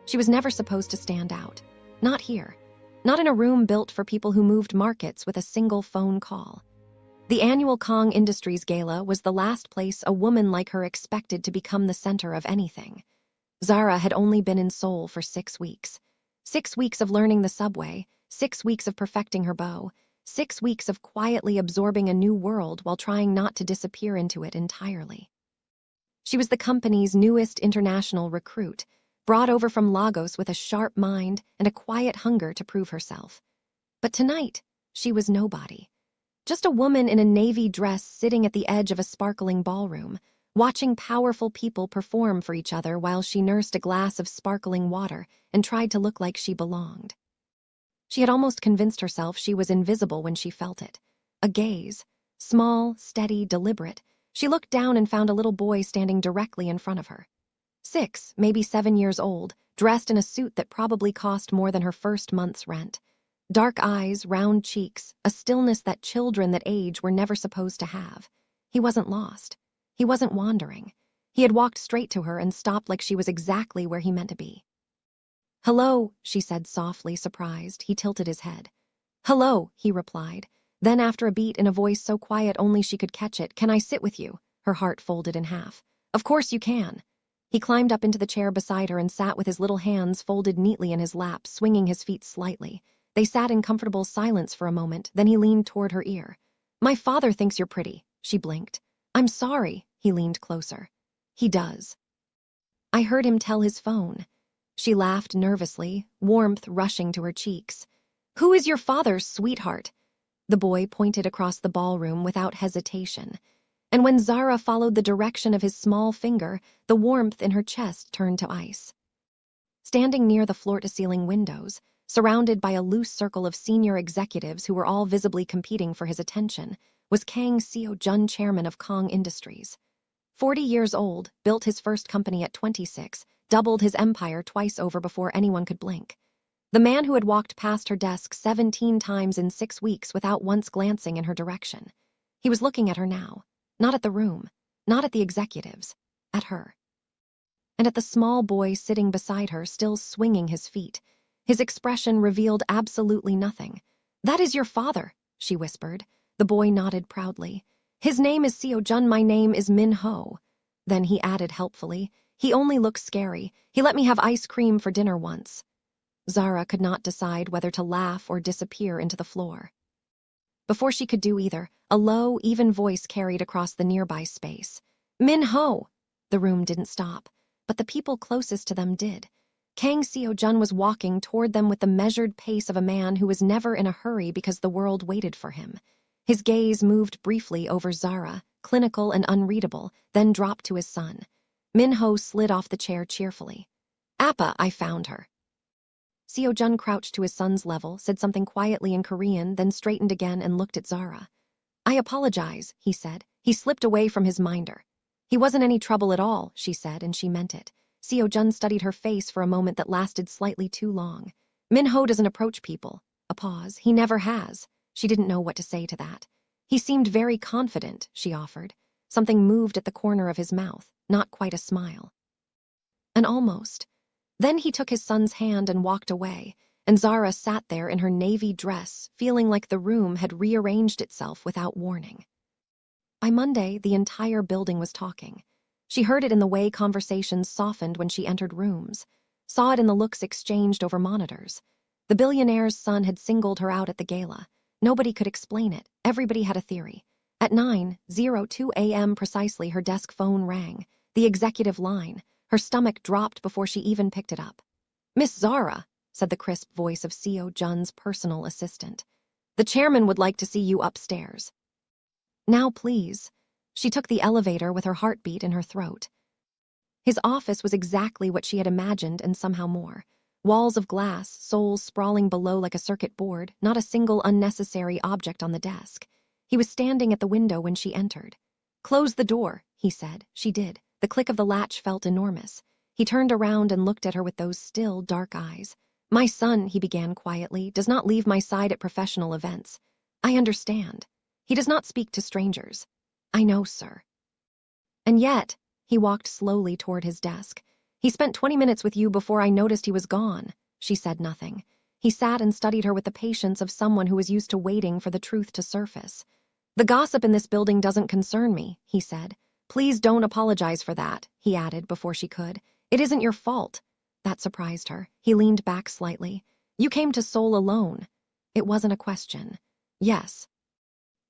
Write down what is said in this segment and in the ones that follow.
She was never supposed to stand out. Not here. Not in a room built for people who moved markets with a single phone call. The annual Kang Industries Gala was the last place a woman like her expected to become the center of anything. Zara had only been in Seoul for 6 weeks. 6 weeks of learning the subway, 6 weeks of perfecting her bow, 6 weeks of quietly absorbing a new world while trying not to disappear into it entirely. She was the company's newest international recruit, brought over from Lagos with a sharp mind and a quiet hunger to prove herself. But tonight, she was nobody. Just a woman in a navy dress sitting at the edge of a sparkling ballroom, watching powerful people perform for each other while she nursed a glass of sparkling water and tried to look like she belonged. She had almost convinced herself she was invisible when she felt it. A gaze, small, steady, deliberate. She looked down and found a little boy standing directly in front of her. 6, maybe 7 years old, dressed in a suit that probably cost more than her first month's rent. Dark eyes, round cheeks, a stillness that children that age were never supposed to have. He wasn't lost. He wasn't wandering. He had walked straight to her and stopped like she was exactly where he meant to be. "Hello," she said softly, surprised. He tilted his head. "Hello," he replied. Then after a beat in a voice so quiet only she could catch it, "Can I sit with you?" Her heart folded in half. "Of course you can." He climbed up into the chair beside her and sat with his little hands folded neatly in his lap, swinging his feet slightly. They sat in comfortable silence for a moment, then he leaned toward her ear. "My father thinks you're pretty," she blinked. "I'm sorry," he leaned closer. "He does. I heard him tell his phone." She laughed nervously, warmth rushing to her cheeks. "Who is your father's sweetheart?" The boy pointed across the ballroom without hesitation. And when Zara followed the direction of his small finger, the warmth in her chest turned to ice. Standing near the floor-to-ceiling windows, surrounded by a loose circle of senior executives who were all visibly competing for his attention, was Kang Seo Jun, chairman of Kang Industries. 40 years old, built his first company at 26, doubled his empire twice over before anyone could blink. The man who had walked past her desk 17 times in 6 weeks without once glancing in her direction. He was looking at her now. Not at the room, not at the executives, at her. And at the small boy sitting beside her, still swinging his feet. His expression revealed absolutely nothing. "That is your father," she whispered. The boy nodded proudly. "His name is Seo Jun, my name is Min Ho." Then he added helpfully, "He only looks scary. He let me have ice cream for dinner once." Zara could not decide whether to laugh or disappear into the floor. Before she could do either, a low, even voice carried across the nearby space. "Min Ho!" The room didn't stop, but the people closest to them did. Kang Seo Jun was walking toward them with the measured pace of a man who was never in a hurry because the world waited for him. His gaze moved briefly over Zara, clinical and unreadable, then dropped to his son. Min Ho slid off the chair cheerfully. "Appa, I found her." Seo Jun crouched to his son's level, said something quietly in Korean, then straightened again and looked at Zara. "I apologize," he said. He slipped away from his minder. "He wasn't any trouble at all," she said, and she meant it. Seo Jun studied her face for a moment that lasted slightly too long. "Min Ho doesn't approach people." A pause. "He never has." She didn't know what to say to that. "He seemed very confident," she offered. Something moved at the corner of his mouth, not quite a smile. An almost. Then he took his son's hand and walked away, and Zara sat there in her navy dress, feeling like the room had rearranged itself without warning. By Monday, the entire building was talking. She heard it in the way conversations softened when she entered rooms, saw it in the looks exchanged over monitors. The billionaire's son had singled her out at the gala. Nobody could explain it. Everybody had a theory. At 9:02 a.m. precisely, her desk phone rang. The executive line. Her stomach dropped before she even picked it up. "Miss Zara," said the crisp voice of Seo Jun's personal assistant. "The chairman would like to see you upstairs." "Now, please." She took the elevator with her heartbeat in her throat. His office was exactly what she had imagined and somehow more. Walls of glass, souls sprawling below like a circuit board, not a single unnecessary object on the desk. He was standing at the window when she entered. "Close the door," he said. She did. The click of the latch felt enormous. He turned around and looked at her with those still, dark eyes. "My son," he began quietly, "does not leave my side at professional events. I understand. He does not speak to strangers." "I know, sir." And yet, he walked slowly toward his desk. He spent 20 minutes with you before I noticed he was gone. She said nothing. He sat and studied her with the patience of someone who was used to waiting for the truth to surface. The gossip in this building doesn't concern me, he said. Please don't apologize for that, he added before she could. It isn't your fault. That surprised her. He leaned back slightly. You came to Seoul alone. It wasn't a question. Yes.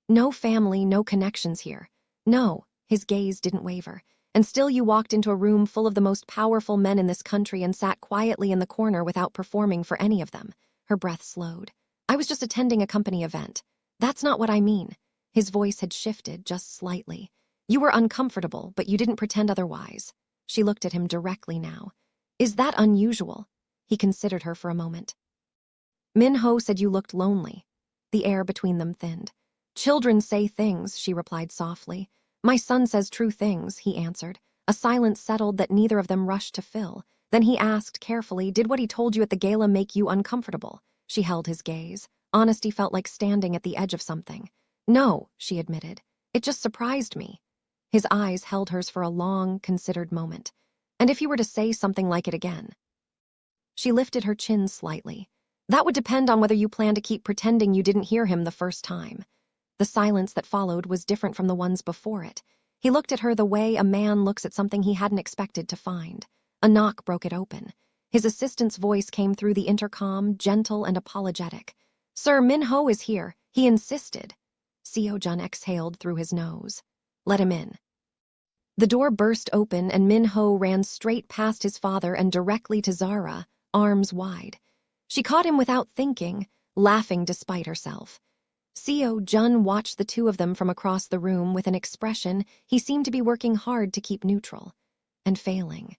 No family, no connections here. No, his gaze didn't waver. And still you walked into a room full of the most powerful men in this country and sat quietly in the corner without performing for any of them. Her breath slowed. I was just attending a company event. That's not what I mean. His voice had shifted just slightly. You were uncomfortable, but you didn't pretend otherwise. She looked at him directly now. Is that unusual? He considered her for a moment. Min-ho said you looked lonely. The air between them thinned. Children say things, she replied softly. My son says true things, he answered. A silence settled that neither of them rushed to fill. Then he asked carefully, did what he told you at the gala make you uncomfortable? She held his gaze. Honesty felt like standing at the edge of something. No, she admitted. It just surprised me. His eyes held hers for a long, considered moment. And if you were to say something like it again? She lifted her chin slightly. That would depend on whether you plan to keep pretending you didn't hear him the first time. The silence that followed was different from the ones before it. He looked at her the way a man looks at something he hadn't expected to find. A knock broke it open. His assistant's voice came through the intercom, gentle and apologetic. Sir, Min-ho is here. He insisted. Seo Jun exhaled through his nose. Let him in. The door burst open and Min-ho ran straight past his father and directly to Zara, arms wide. She caught him without thinking, laughing despite herself. Seo Jun watched the two of them from across the room with an expression he seemed to be working hard to keep neutral, and failing.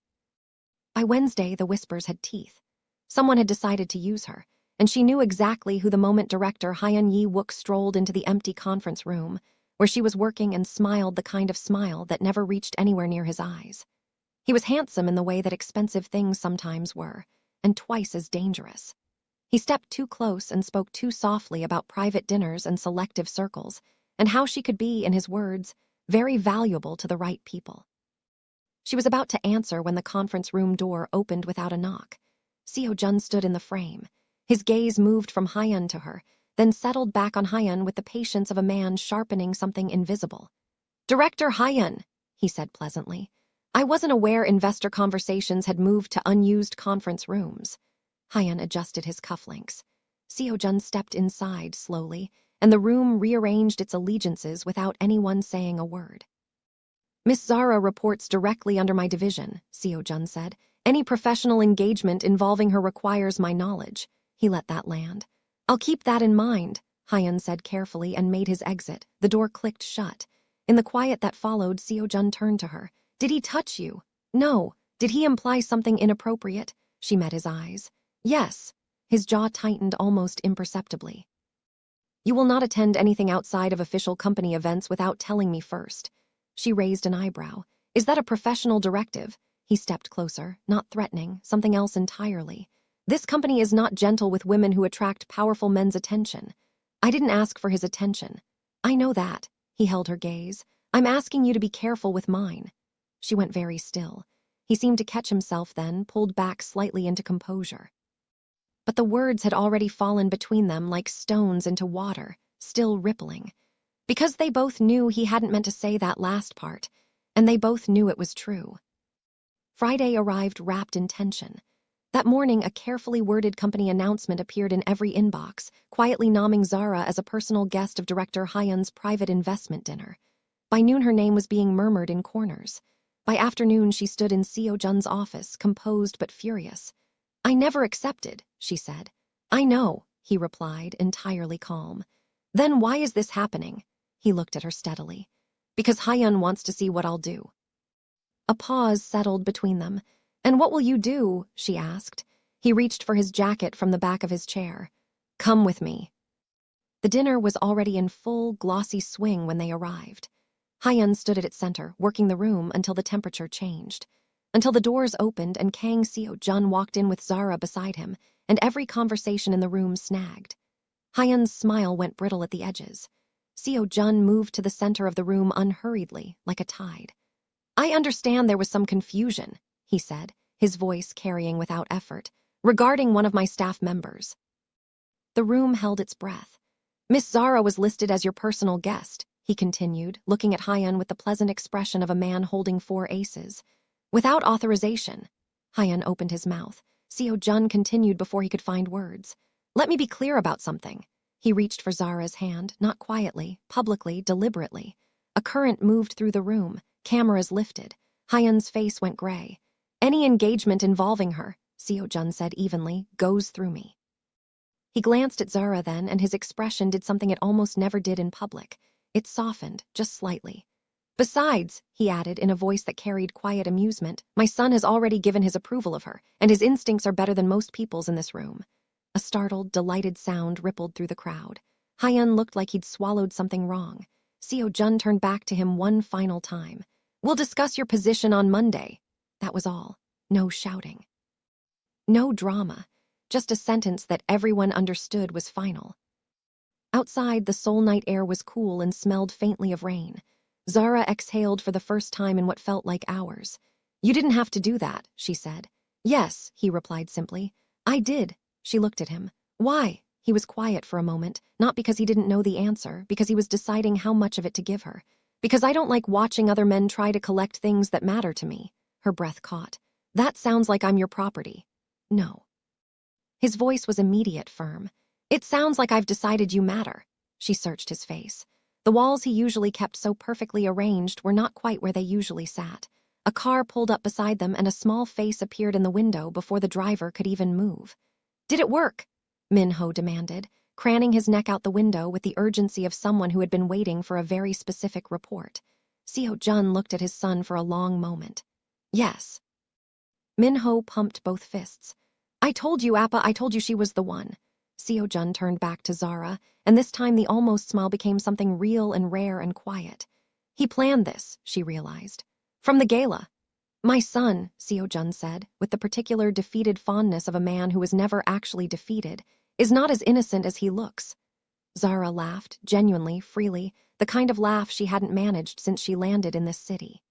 By Wednesday, the whispers had teeth. Someone had decided to use her, and she knew exactly who the moment director Hyun Yi-wook strolled into the empty conference room, where she was working and smiled the kind of smile that never reached anywhere near his eyes. He was handsome in the way that expensive things sometimes were, and twice as dangerous. He stepped too close and spoke too softly about private dinners and selective circles, and how she could be, in his words, very valuable to the right people. She was about to answer when the conference room door opened without a knock. Seo Jun stood in the frame. His gaze moved from Hyun to her, then settled back on Hyun with the patience of a man sharpening something invisible. Director Hyun, he said pleasantly. I wasn't aware investor conversations had moved to unused conference rooms. Hyun adjusted his cufflinks. Seo Jun stepped inside slowly, and the room rearranged its allegiances without anyone saying a word. Miss Zara reports directly under my division, Seo Jun said. Any professional engagement involving her requires my knowledge. He let that land. I'll keep that in mind, Hyun said carefully and made his exit. The door clicked shut. In the quiet that followed, Seo Jun turned to her. Did he touch you? No. Did he imply something inappropriate? She met his eyes. Yes. His jaw tightened almost imperceptibly. You will not attend anything outside of official company events without telling me first. She raised an eyebrow. Is that a professional directive? He stepped closer, not threatening, something else entirely. This company is not gentle with women who attract powerful men's attention. I didn't ask for his attention. I know that. He held her gaze. I'm asking you to be careful with mine. She went very still. He seemed to catch himself then, pulled back slightly into composure. But the words had already fallen between them like stones into water, still rippling. Because they both knew he hadn't meant to say that last part, and they both knew it was true. Friday arrived wrapped in tension. That morning, a carefully worded company announcement appeared in every inbox, quietly nomming Zara as a personal guest of Director Hyun's private investment dinner. By noon, her name was being murmured in corners. By afternoon, she stood in Seo Jun's office, composed but furious. I never accepted, she said. I know, he replied, entirely calm. Then why is this happening? He looked at her steadily. Because Hyun wants to see what I'll do. A pause settled between them. And what will you do? She asked. He reached for his jacket from the back of his chair. Come with me. The dinner was already in full, glossy swing when they arrived. Hyun stood at its center, working the room until the temperature changed. Until the doors opened and Kang Seo Jun walked in with Zara beside him, and every conversation in the room snagged. Hyun's smile went brittle at the edges. Seo Jun moved to the center of the room unhurriedly, like a tide. I understand there was some confusion, he said. his voice carrying without effort, regarding one of my staff members. The room held its breath. Miss Zara was listed as your personal guest, he continued, looking at Hyun with the pleasant expression of a man holding 4 aces. Without authorization. Hyun opened his mouth. Seo Jun continued before he could find words. Let me be clear about something. He reached for Zara's hand, not quietly, publicly, deliberately. A current moved through the room, cameras lifted. Hyun's face went gray. Any engagement involving her, Seo Jun said evenly, goes through me. He glanced at Zara then, and his expression did something it almost never did in public. It softened, just slightly. Besides, he added in a voice that carried quiet amusement, my son has already given his approval of her, and his instincts are better than most people's in this room. A startled, delighted sound rippled through the crowd. Hyun looked like he'd swallowed something wrong. Seo Jun turned back to him one final time. We'll discuss your position on Monday. That was all. No shouting. No drama. Just a sentence that everyone understood was final. Outside, the Seoul night air was cool and smelled faintly of rain. Zara exhaled for the first time in what felt like hours. You didn't have to do that, she said. Yes, he replied simply. I did. She looked at him. Why? He was quiet for a moment, not because he didn't know the answer, because he was deciding how much of it to give her. Because I don't like watching other men try to collect things that matter to me. Her breath caught. That sounds like I'm your property. No. His voice was immediate, firm. It sounds like I've decided you matter. She searched his face. The walls he usually kept so perfectly arranged were not quite where they usually sat. A car pulled up beside them and a small face appeared in the window before the driver could even move. Did it work? Min-ho demanded, craning his neck out the window with the urgency of someone who had been waiting for a very specific report. Seo Jun looked at his son for a long moment. Yes. Min-ho pumped both fists. I told you, Appa, I told you she was the one. Seo Jun turned back to Zara, and this time the almost smile became something real and rare and quiet. He planned this, she realized. From the gala. My son, Seo Jun said, with the particular defeated fondness of a man who was never actually defeated, is not as innocent as he looks. Zara laughed, genuinely, freely, the kind of laugh she hadn't managed since she landed in this city.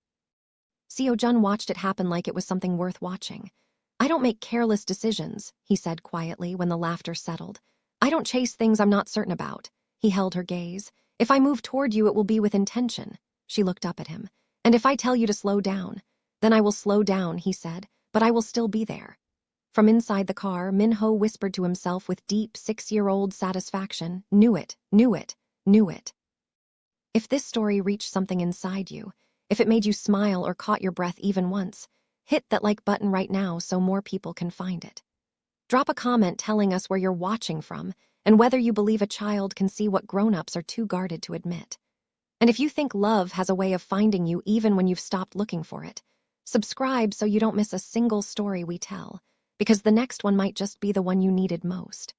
Seo Jun watched it happen like it was something worth watching. I don't make careless decisions, he said quietly when the laughter settled. I don't chase things I'm not certain about. He held her gaze. If I move toward you, it will be with intention. She looked up at him. And if I tell you to slow down, then I will slow down, he said, but I will still be there. From inside the car, Min-ho whispered to himself with deep 6-year-old satisfaction, knew it, knew it, knew it. If this story reached something inside you, if it made you smile or caught your breath even once, hit that like button right now so more people can find it. Drop a comment telling us where you're watching from and whether you believe a child can see what grown-ups are too guarded to admit. And if you think love has a way of finding you even when you've stopped looking for it, subscribe so you don't miss a single story we tell, because the next one might just be the one you needed most.